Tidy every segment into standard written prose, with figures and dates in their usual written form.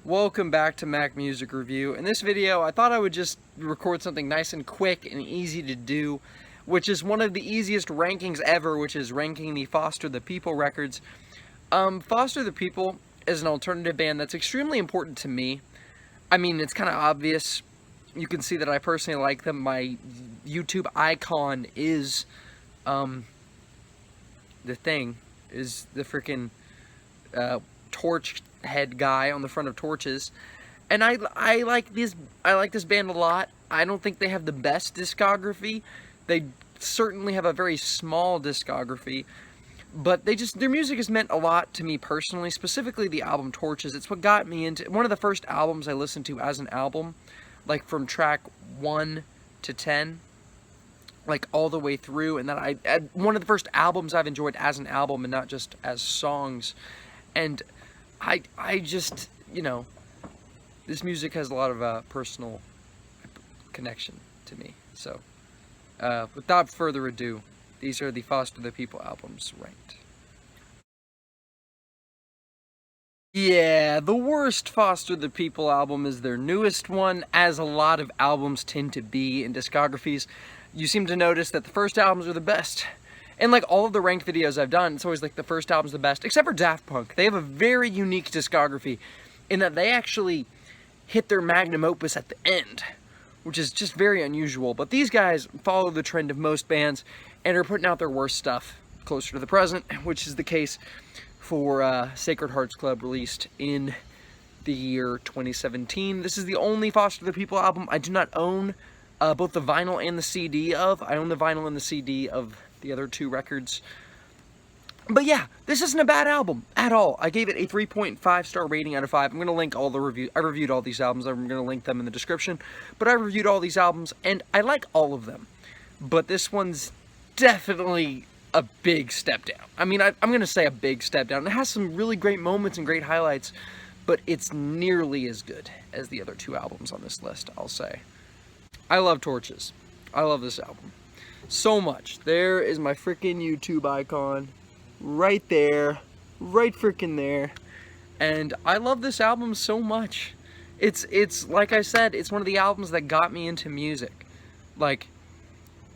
Welcome back to Mac Music Review. In this video, I thought I would just record something nice and quick and easy to do, which is one of the easiest rankings ever, which is ranking the Foster the People records. Foster the People is an alternative band that's extremely important to me. I mean, it's kind of obvious. You can see that I personally like them. My YouTube icon is, the freaking, torch head guy on the front of torches, and I like this band a lot. I don't think they have the best discography. They certainly have a very small discography, but their music has meant a lot to me personally, specifically the album Torches. It's what got me into one of the first albums I listened to as an album, like from track 1 to 10, like all the way through, and that one of the first albums I've enjoyed as an album and not just as songs. And I just, this music has a lot of personal connection to me. So, without further ado, these are the Foster the People albums ranked. Yeah, the worst Foster the People album is their newest one, as a lot of albums tend to be in discographies. You seem to notice that the first albums are the best. And like all of the ranked videos I've done, it's always like the first album's the best, except for Daft Punk. They have a very unique discography in that they actually hit their magnum opus at the end, which is just very unusual. But these guys follow the trend of most bands and are putting out their worst stuff closer to the present, which is the case for Sacred Hearts Club, released in the year 2017. This is the only Foster the People album I do not own both the vinyl and the CD of. I own the vinyl and the CD of the other two records. But yeah, this isn't a bad album at all. I gave it a 3.5 star rating out of 5. I'm going to link all the reviews. I reviewed all these albums. I'm going to link them in the description. But I reviewed all these albums, and I like all of them. But this one's definitely a big step down. I mean, I'm going to say a big step down. It has some really great moments and great highlights, but it's nearly as good as the other two albums on this list, I'll say. I love Torches. I love this album so much. There is my freaking YouTube icon right there, right freaking there, and I love this album so much. It's like I said, it's one of the albums that got me into music. Like,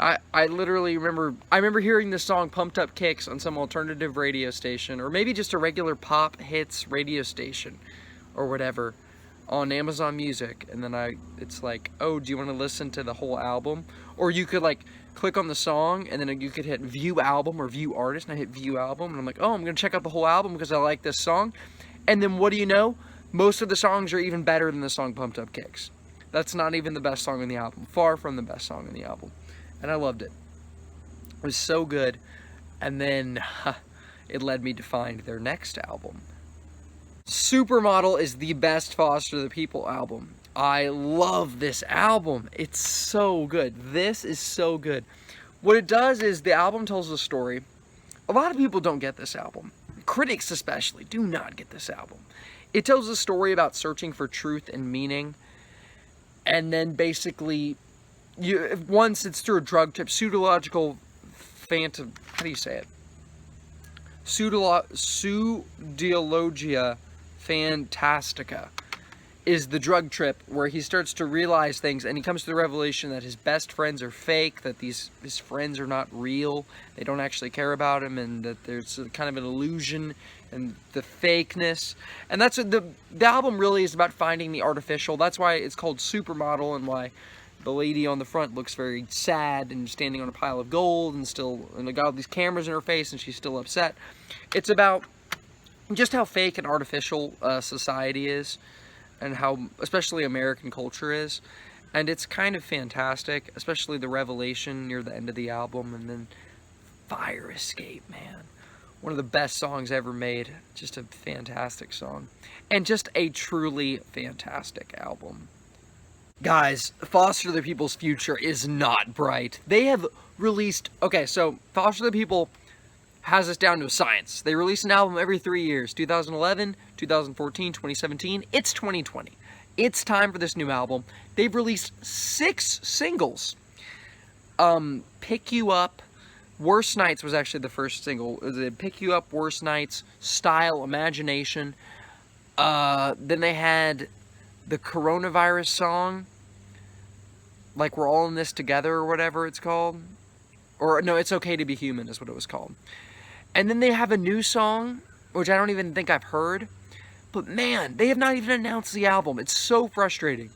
I literally remember hearing this song Pumped Up Kicks on some alternative radio station, or maybe just a regular pop hits radio station or whatever, on Amazon Music, and then it's like, oh, do you want to listen to the whole album? Or you could like click on the song, and then you could hit view album or view artist, and I hit view album, and I'm like, oh, I'm gonna check out the whole album because I like this song. And then what do you know? Most of the songs are even better than the song Pumped Up Kicks. That's not even the best song in the album. Far from the best song in the album. And I loved it. It was so good. And then it led me to find their next album. Supermodel is the best Foster the People album. I love this album. It's so good. This is so good. What it does is the album tells a story. A lot of people don't get this album. Critics especially do not get this album. It tells a story about searching for truth and meaning. And then basically, once it's through a drug trip, pseudological phantom, how do you say it? Pseudologia Fantastica is the drug trip where he starts to realize things, and he comes to the revelation that his best friends are fake, that his friends are not real, they don't actually care about him, and that there's kind of an illusion and the fakeness. And that's what the album really is about, finding the artificial. That's why it's called Supermodel, and why the lady on the front looks very sad and standing on a pile of gold and got all these cameras in her face and she's still upset. It's about just how fake and artificial society is, and how especially American culture is. And it's kind of fantastic, especially the revelation near the end of the album. And then Fire Escape, man. One of the best songs ever made. Just a fantastic song. And just a truly fantastic album. Guys, Foster the People's future is not bright. They have released... Okay, so Foster the People has us down to a science. They release an album every 3 years. 2011, 2014, 2017. It's 2020. It's time for this new album. They've released 6 singles. Pick You Up. Worst Nights was actually the first single. It was Pick You Up, Worst Nights, Style, Imagination. Then they had the coronavirus song, like We're All in This Together or whatever it's called. Or no, It's Okay to Be Human is what it was called. And then they have a new song, which I don't even think I've heard. But man, they have not even announced the album. It's so frustrating.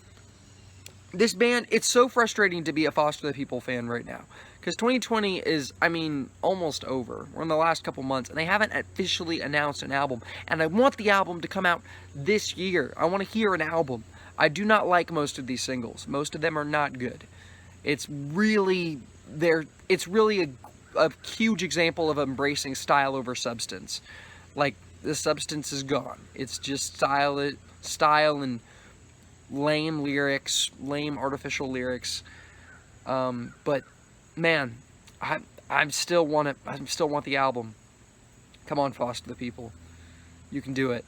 This band, it's so frustrating to be a Foster the People fan right now. Because 2020 is, I mean, almost over. We're in the last couple months, and they haven't officially announced an album. And I want the album to come out this year. I want to hear an album. I do not like most of these singles. Most of them are not good. It's really a huge example of embracing style over substance. Like, the substance is gone. It's just style and lame lyrics, lame artificial lyrics. But man, I still want the album. Come on, Foster the People. You can do it.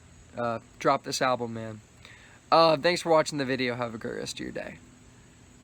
Drop this album, man. Thanks for watching the video. Have a great rest of your day.